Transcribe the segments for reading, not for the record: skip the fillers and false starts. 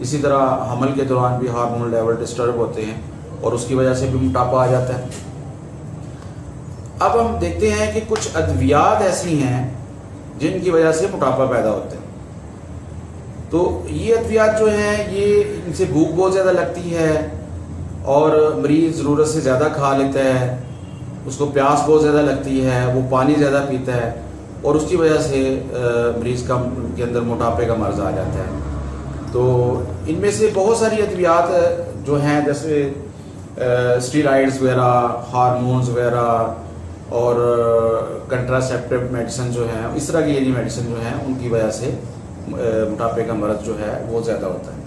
اسی طرح حمل کے دوران بھی ہارمون لیول ڈسٹرب ہوتے ہیں اور اس کی وجہ سے بھی موٹاپا آ جاتا ہے۔ اب ہم دیکھتے ہیں کہ کچھ ادویات ایسی ہیں جن کی وجہ سے موٹاپا پیدا ہوتا ہے۔ تو یہ ادویات جو ہیں یہ ان سے بھوک بہت زیادہ لگتی ہے اور مریض ضرورت سے زیادہ کھا لیتا ہے، اس کو پیاس بہت زیادہ لگتی ہے، وہ پانی زیادہ پیتا ہے اور اس کی وجہ سے مریض کے اندر موٹاپے کا مرض آ جاتا ہے۔ تو ان میں سے بہت ساری ادویات جو ہیں جیسے اسٹیرائڈز وغیرہ، ہارمونز وغیرہ اور کنٹراسیپٹیو میڈیسن جو ہیں، اس طرح کی یہ میڈیسن جو ہیں ان کی وجہ سے موٹاپے کا مرض جو ہے وہ زیادہ ہوتا ہے۔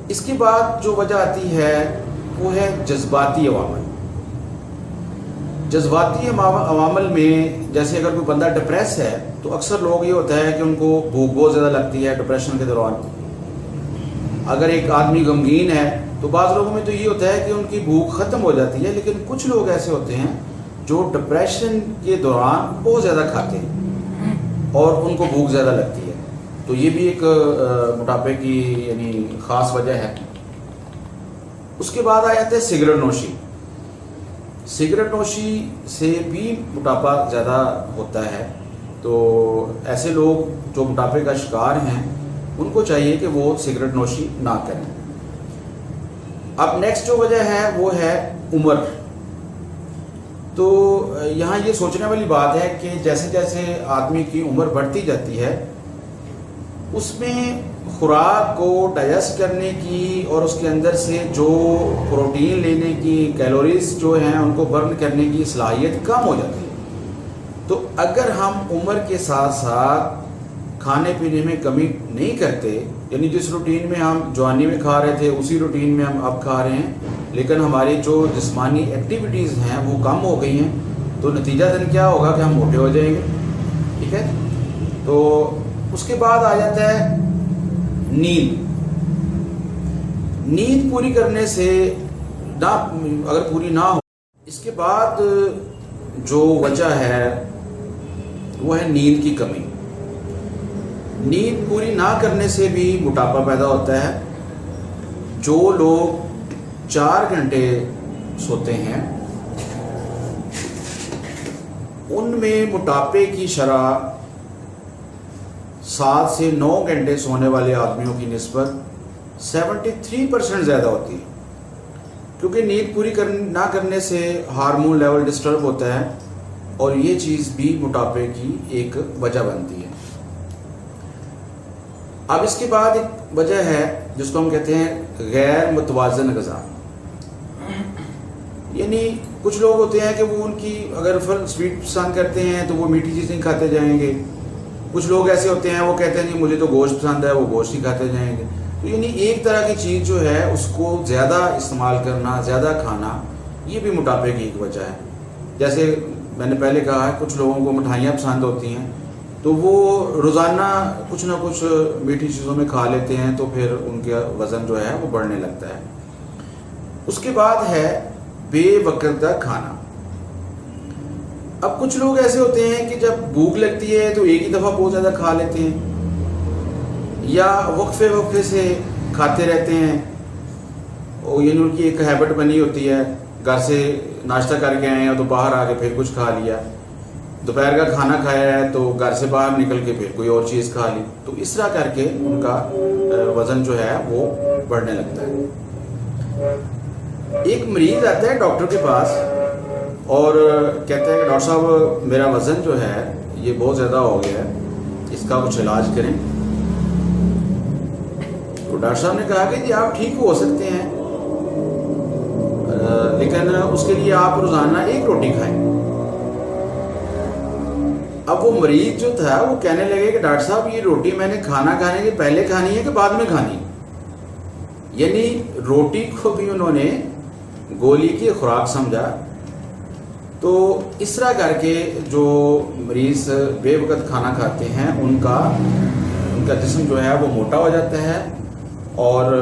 اس کے بعد جو وجہ آتی ہے وہ ہے جذباتی عوامل۔ جذباتی عوامل میں جیسے اگر کوئی بندہ ڈپریس ہے تو اکثر لوگ یہ ہوتا ہے کہ ان کو بھوک بہت زیادہ لگتی ہے ڈپریشن کے دوران۔ اگر ایک آدمی غمگین ہے تو بعض لوگوں میں تو یہ ہوتا ہے کہ ان کی بھوک ختم ہو جاتی ہے، لیکن کچھ لوگ ایسے ہوتے ہیں جو ڈپریشن کے دوران بہت زیادہ کھاتے ہیں اور ان کو بھوک زیادہ لگتی ہے۔ تو یہ بھی ایک موٹاپے کی یعنی خاص وجہ ہے۔ اس کے بعد آ جاتا ہے سگریٹ نوشی۔ سگریٹ نوشی سے بھی موٹاپا زیادہ ہوتا ہے، تو ایسے لوگ جو موٹاپے کا شکار ہیں ان کو چاہیے کہ وہ سگریٹ نوشی نہ کریں۔ اب نیکسٹ جو وجہ ہے وہ ہے عمر۔ تو یہاں یہ سوچنے والی بات ہے کہ جیسے جیسے آدمی کی عمر بڑھتی جاتی ہے اس میں خوراک کو ڈائجسٹ کرنے کی اور اس کے اندر سے جو پروٹین لینے کی کیلوریز جو ہیں ان کو برن کرنے کی صلاحیت کم ہو جاتی ہے۔ تو اگر ہم عمر کے ساتھ ساتھ کھانے پینے میں کمی نہیں کرتے، یعنی جس روٹین میں ہم جوانی میں کھا رہے تھے اسی روٹین میں ہم اب کھا رہے ہیں، لیکن ہماری جو جسمانی ایکٹیویٹیز ہیں وہ کم ہو گئی ہیں، تو نتیجہ دن کیا ہوگا کہ ہم موٹے ہو جائیں گے۔ ٹھیک ہے، تو اس کے بعد آ جاتا ہے نیند۔ نیند پوری کرنے سے اگر پوری نہ ہو، اس کے بعد جو وجہ ہے وہ ہے نیند کی کمی۔ نیند پوری نہ کرنے سے بھی موٹاپا پیدا ہوتا ہے۔ جو لوگ 4 گھنٹے سوتے ہیں ان میں موٹاپے کی شرح 7 سے 9 گھنٹے سونے والے آدمیوں کی نسبت 73% زیادہ ہوتی ہے، کیونکہ نیند پوری نہ کرنے سے ہارمون لیول ڈسٹرب ہوتا ہے اور یہ چیز بھی موٹاپے کی ایک وجہ بنتی ہے۔ اب اس کے بعد ایک وجہ ہے جس کو ہم کہتے ہیں غیر متوازن غذا۔ یعنی کچھ لوگ ہوتے ہیں کہ وہ ان کی اگر پھل سویٹ پسند کرتے ہیں تو وہ میٹھی چیزیں کھاتے جائیں گے، کچھ لوگ ایسے ہوتے ہیں وہ کہتے ہیں کہ مجھے تو گوشت پسند ہے، وہ گوشت ہی کھاتے جائیں گے۔ تو یعنی ایک طرح کی چیز جو ہے اس کو زیادہ استعمال کرنا، زیادہ کھانا، یہ بھی موٹاپے کی ایک وجہ ہے۔ جیسے میں نے پہلے کہا ہے کچھ لوگوں کو مٹھائیاں پسند ہوتی ہیں تو وہ روزانہ کچھ نہ کچھ میٹھی چیزوں میں کھا لیتے ہیں تو پھر ان کا وزن جو ہے وہ بڑھنے لگتا ہے۔ اس کے بعد ہے بے وقت کا کھانا۔ اب کچھ لوگ ایسے ہوتے ہیں کہ جب بھوک لگتی ہے تو ایک ہی دفعہ بہت زیادہ کھا لیتے ہیں یا وقفے سے کھاتے رہتے ہیں، یعنی ان کی ایک ہیبٹ بنی ہوتی ہے، گھر سے ناشتہ کر کے آئے ہیں تو باہر آ کے پھر کچھ کھا لیا، دوپہر کا کھانا کھایا ہے تو گھر سے باہر نکل کے پھر کوئی اور چیز کھا لی، تو اس طرح کر کے ان کا وزن جو ہے وہ بڑھنے لگتا ہے۔ ایک مریض آتا ہے ڈاکٹر کے پاس اور کہتا ہے کہ ڈاکٹر صاحب میرا وزن جو ہے یہ بہت زیادہ ہو گیا ہے، اس کا کچھ علاج کریں۔ تو ڈاکٹر صاحب نے کہا کہ جی آپ ٹھیک ہو سکتے ہیں، لیکن اس کے لیے آپ روزانہ 1 روٹی کھائیں۔ اب وہ مریض جو تھا وہ کہنے لگے کہ ڈاکٹر صاحب یہ روٹی میں نے کھانا کھانے کے پہلے کھانی ہے کہ بعد میں کھانی؟ یعنی روٹی کو بھی انہوں نے گولی کی خوراک سمجھا۔ تو اس طرح کر کے جو مریض بے وقت کھانا کھاتے ہیں ان کا جسم جو ہے وہ موٹا ہو جاتا ہے اور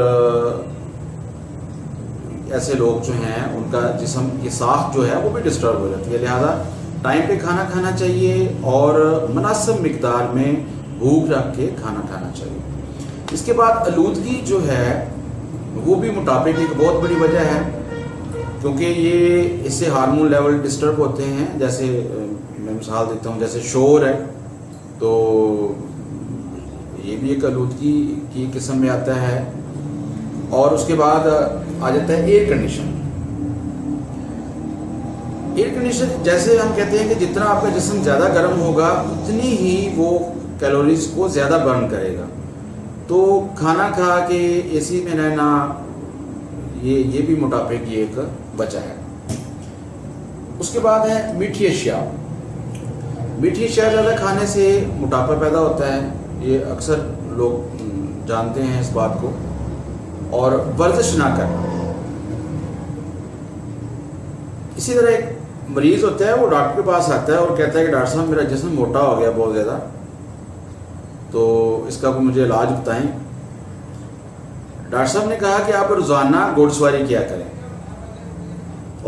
ایسے لوگ جو ہیں ان کا جسم کی ساخت جو ہے وہ بھی ڈسٹرب ہو جاتی ہے۔ لہذا ٹائم پہ کھانا کھانا چاہیے اور مناسب مقدار میں بھوک رکھ کے کھانا کھانا چاہیے۔ اس کے بعد آلودگی جو ہے وہ بھی موٹاپے کی ایک بہت بڑی وجہ ہے، کیونکہ یہ اس سے ہارمون لیول ڈسٹرب ہوتے ہیں. جیسے میں مثال دیتا ہوں، جیسے شور ہے تو یہ بھی ایک آلودگی کی قسم میں آتا ہے. اور اس کے بعد آ جاتا ہے ایئر کنڈیشن. ایئر کنڈیشن جیسے ہم کہتے ہیں کہ جتنا آپ کا جسم زیادہ گرم ہوگا اتنی ہی وہ کیلوریز کو زیادہ برن کرے گا. تو کھانا کھا کے اے سی میں رہنا یہ بھی موٹاپے کی ایک وجہ ہے. اس کے بعد ہے میٹھی اشیاء. میٹھی اشیاء زیادہ کھانے سے موٹاپا پیدا ہوتا ہے، یہ اکثر لوگ جانتے ہیں اس بات کو. اور ورزش نہ کرنا. اسی طرح ایک مریض ہوتا ہے، وہ ڈاکٹر کے پاس آتا ہے اور کہتا ہے کہ ڈاکٹر صاحب میرا جسم موٹا ہو گیا بہت زیادہ، تو اس کا کوئی مجھے علاج بتائیں. ڈاکٹر صاحب نے کہا کہ آپ روزانہ گھوڑ سواری کیا کریں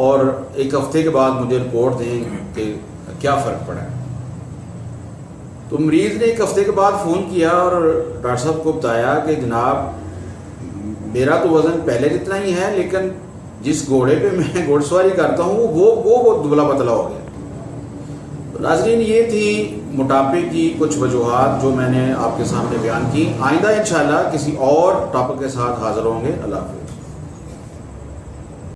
اور ایک ہفتے کے بعد مجھے رپورٹ دیں کہ کیا فرق پڑا ہے. تو مریض نے ایک ہفتے کے بعد فون کیا اور ڈاکٹر صاحب کو بتایا کہ جناب میرا تو وزن پہلے جتنا ہی ہے، لیکن جس گھوڑے پہ میں گھوڑ سواری کرتا ہوں وہ دبلا پتلا ہو گیا. تو ناظرین، یہ تھی موٹاپے کی کچھ وجوہات جو میں نے آپ کے سامنے بیان کی. آئندہ انشاءاللہ کسی اور ٹاپک کے ساتھ حاضر ہوں گے. اللہ حافظ.